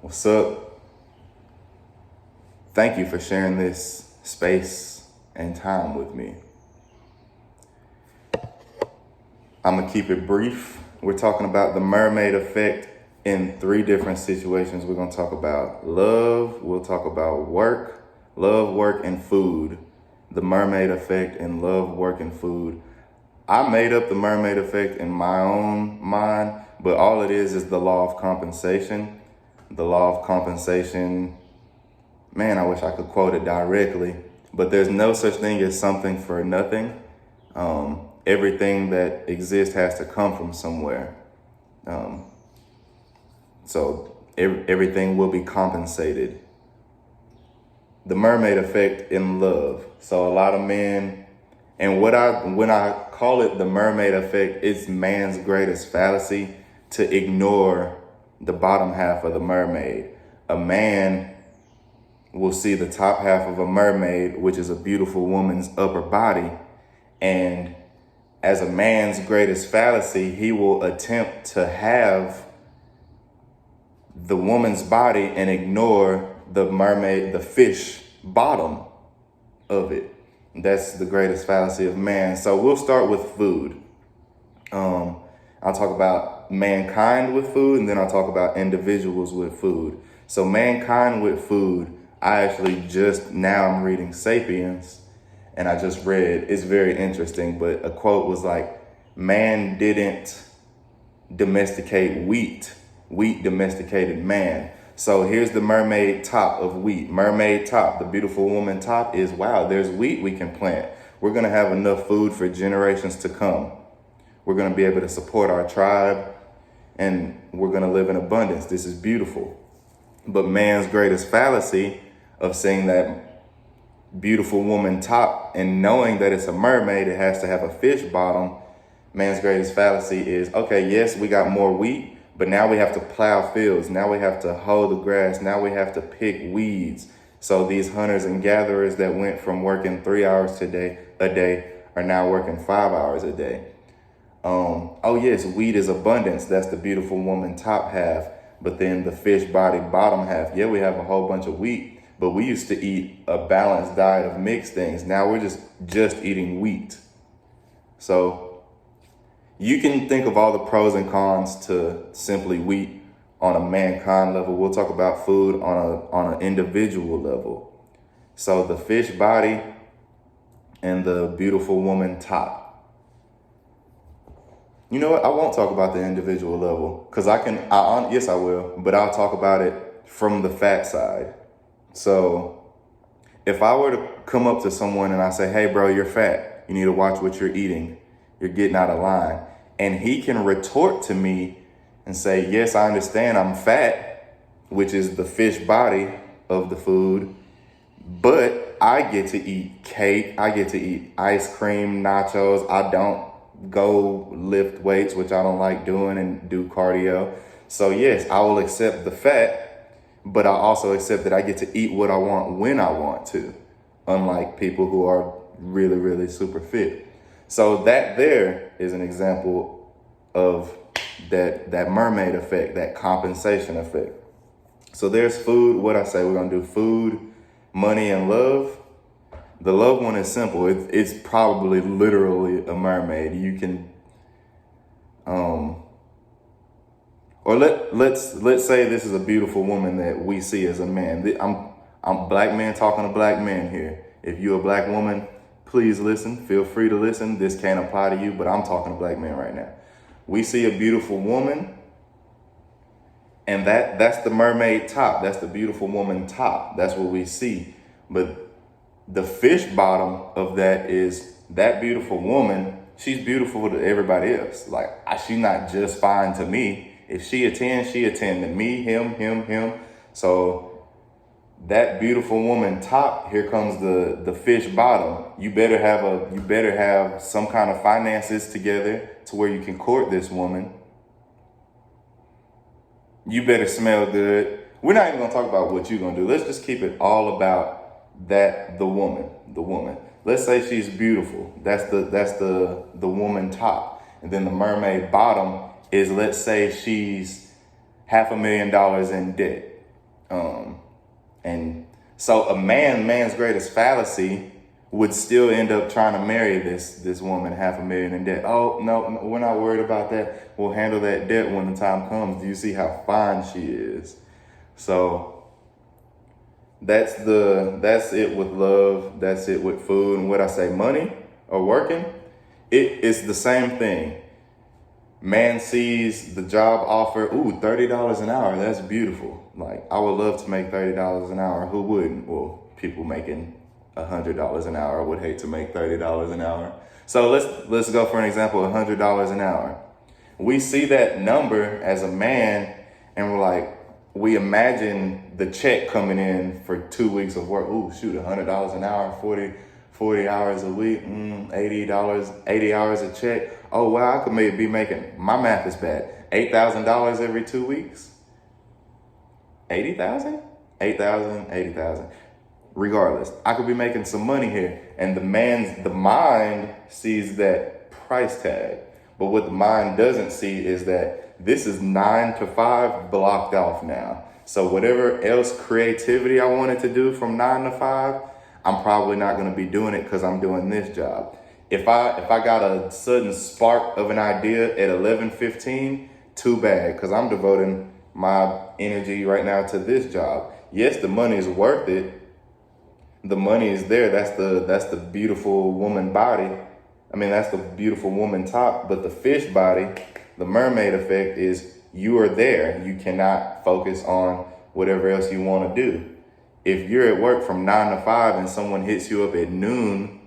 What's up? Thank you for sharing this space and time with me. I'm gonna keep it brief. We're talking about the mermaid effect in 3 different situations. We're gonna talk about love, we'll talk about work, love, work, and food. The mermaid effect in love, work, and food. I made up the mermaid effect in my own mind, but all it is the law of compensation. The law of compensation, man, I wish I could quote it directly, but there's no such thing as something for nothing. Everything that exists has to come from somewhere. So everything will be compensated. The mermaid effect in love. So a lot of men, and when I call it the mermaid effect, it's man's greatest fallacy to ignore the bottom half of the mermaid. A man will see the top half of a mermaid, which is a beautiful woman's upper body, and as a man's greatest fallacy, he will attempt to have the woman's body and ignore the mermaid, the fish bottom of it. That's the greatest fallacy of man. So we'll start with food. I'll talk about mankind with food, and then I'll talk about individuals with food. So mankind with food, I actually I'm reading Sapiens, and I just read, it's very interesting, but a quote was like, man didn't domesticate wheat, wheat domesticated man. So here's the mermaid top of wheat. Mermaid top, the beautiful woman top is, wow, there's wheat we can plant. We're gonna have enough food for generations to come. We're gonna be able to support our tribe, and we're gonna live in abundance. This is beautiful. But man's greatest fallacy of seeing that beautiful woman top and knowing that it's a mermaid, it has to have a fish bottom. Man's greatest fallacy is, okay, yes, we got more wheat, but now we have to plow fields. Now we have to hoe the grass. Now we have to pick weeds. So these hunters and gatherers that went from working 3 hours a day are now working 5 hours a day. Oh yes, wheat is abundance. That's the beautiful woman top half. But then the fish body bottom half. Yeah, we have a whole bunch of wheat, but we used to eat a balanced diet of mixed things. Now we're just eating wheat. So you can think of all the pros and cons to simply wheat on a mankind level. We'll talk about food on an individual level. So the fish body and the beautiful woman top. You know what? I won't talk about the individual level because yes, I will, but I'll talk about it from the fat side. So if I were to come up to someone and I say, hey, bro, you're fat. You need to watch what you're eating. You're getting out of line. And he can retort to me and say, yes, I understand I'm fat, which is the fish body of the food, but I get to eat cake. I get to eat ice cream, nachos. I don't go lift weights, which I don't like doing, and do cardio. So yes, I will accept the fat, but I also accept that I get to eat what I want when I want to, unlike people who are really, really super fit. So that there is an example of that mermaid effect, that compensation effect. So there's food. What I say, we're gonna do food, money, and love. The love one is simple. It's probably literally a mermaid. You can, or let's say this is a beautiful woman that we see as a man. I'm black man talking to black men here. If you're a black woman, please listen. Feel free to listen. This can't apply to you, but I'm talking to black men right now. We see a beautiful woman, and that's the mermaid top. That's the beautiful woman top. That's what we see. But the fish bottom of that is that beautiful woman. She's beautiful to everybody else. Like, she's not just fine to me. If she a 10, she a 10 to me, him. So that beautiful woman top, here comes the fish bottom. You better have some kind of finances together to where you can court this woman. You better smell good. We're not even gonna talk about what you're gonna do. Let's just keep it all about the woman. Let's say she's beautiful. That's the woman top. And then the mermaid bottom is, let's say she's $500,000 in debt. And so a man's greatest fallacy would still end up trying to marry this woman $500,000 in debt. Oh, no, we're not worried about that. We'll handle that debt when the time comes. Do you see how fine she is? So that's it with love. That's it with food. And what I say, money or working, it's the same thing. Man sees the job offer, $30 an hour. That's beautiful. Like, I would love to make $30 an hour. Who wouldn't? Well, people making $100 an hour would hate to make $30 an hour. So let's go for an example, $100 an hour. We see that number as a man, and we're like, we imagine the check coming in for 2 weeks of work. $100 an hour, 40 hours a week, $80 a check. Oh, wow, I could maybe be making, my math is bad, $8,000 every 2 weeks. 80,000? 8,000, 80,000. Regardless, I could be making some money here. And the mind sees that price tag. But what the mind doesn't see is that this is 9 to 5 blocked off now. So whatever else creativity I wanted to do from 9 to 5, I'm probably not going to be doing it because I'm doing this job. If I got a sudden spark of an idea at 11:15, too bad, because I'm devoting my energy right now to this job. Yes, the money is worth it. The money is there. That's the beautiful woman body. I mean, that's the beautiful woman top. But the fish body, the mermaid effect, is you are there. You cannot focus on whatever else you want to do. If you're at work from 9 to 5 and someone hits you up at noon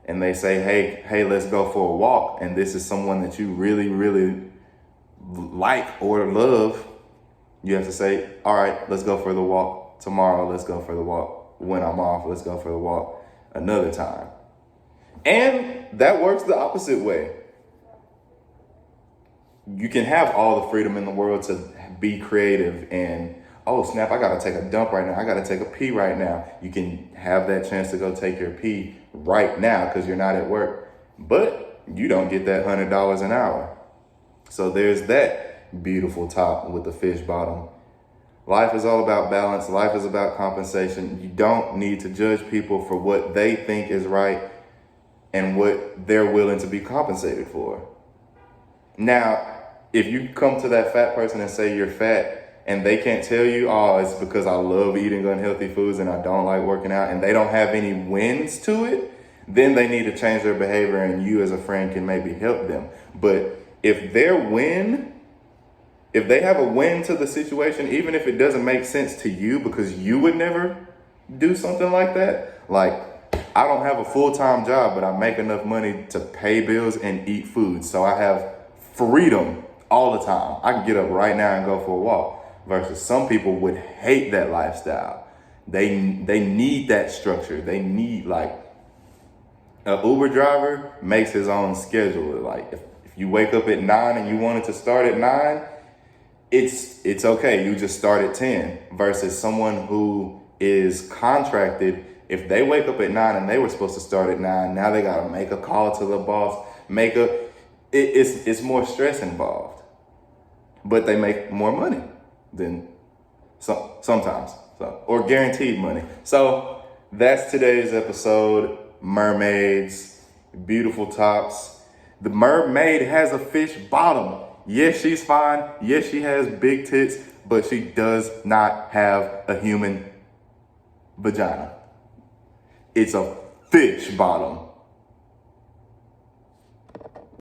and they say, hey, let's go for a walk, and this is someone that you really, really like or love, you have to say, all right, let's go for the walk tomorrow. Let's go for the walk when I'm off. Let's go for the walk another time. And that works the opposite way. You can have all the freedom in the world to be creative and, oh snap, I gotta take a dump right now. I gotta take a pee right now. You can have that chance to go take your pee right now because you're not at work, but you don't get that $100 an hour. So there's that beautiful top with the fish bottom. Life is all about balance. Life is about compensation. You don't need to judge people for what they think is right and what they're willing to be compensated for. Now, if you come to that fat person and say you're fat and they can't tell you, oh, it's because I love eating unhealthy foods and I don't like working out, and they don't have any wins to it, then they need to change their behavior and you as a friend can maybe help them. But if they have a win to the situation, even if it doesn't make sense to you because you would never do something like that, like, I don't have a full-time job, but I make enough money to pay bills and eat food. So I have freedom all the time. I can get up right now and go for a walk. Versus some people would hate that lifestyle. They need that structure. They need, like, an Uber driver makes his own schedule. Like, if you wake up at 9 and you wanted to start at 9, it's okay. You just start at 10. Versus someone who is contracted, if they wake up at 9 and they were supposed to start at 9, now they got to make a call to the boss, it's more stress involved, but they make more money than sometimes, or guaranteed money. So that's today's episode. Mermaids, beautiful tops. The mermaid has a fish bottom. Yes, she's fine. Yes, she has big tits, but she does not have a human vagina. It's a fish bottom.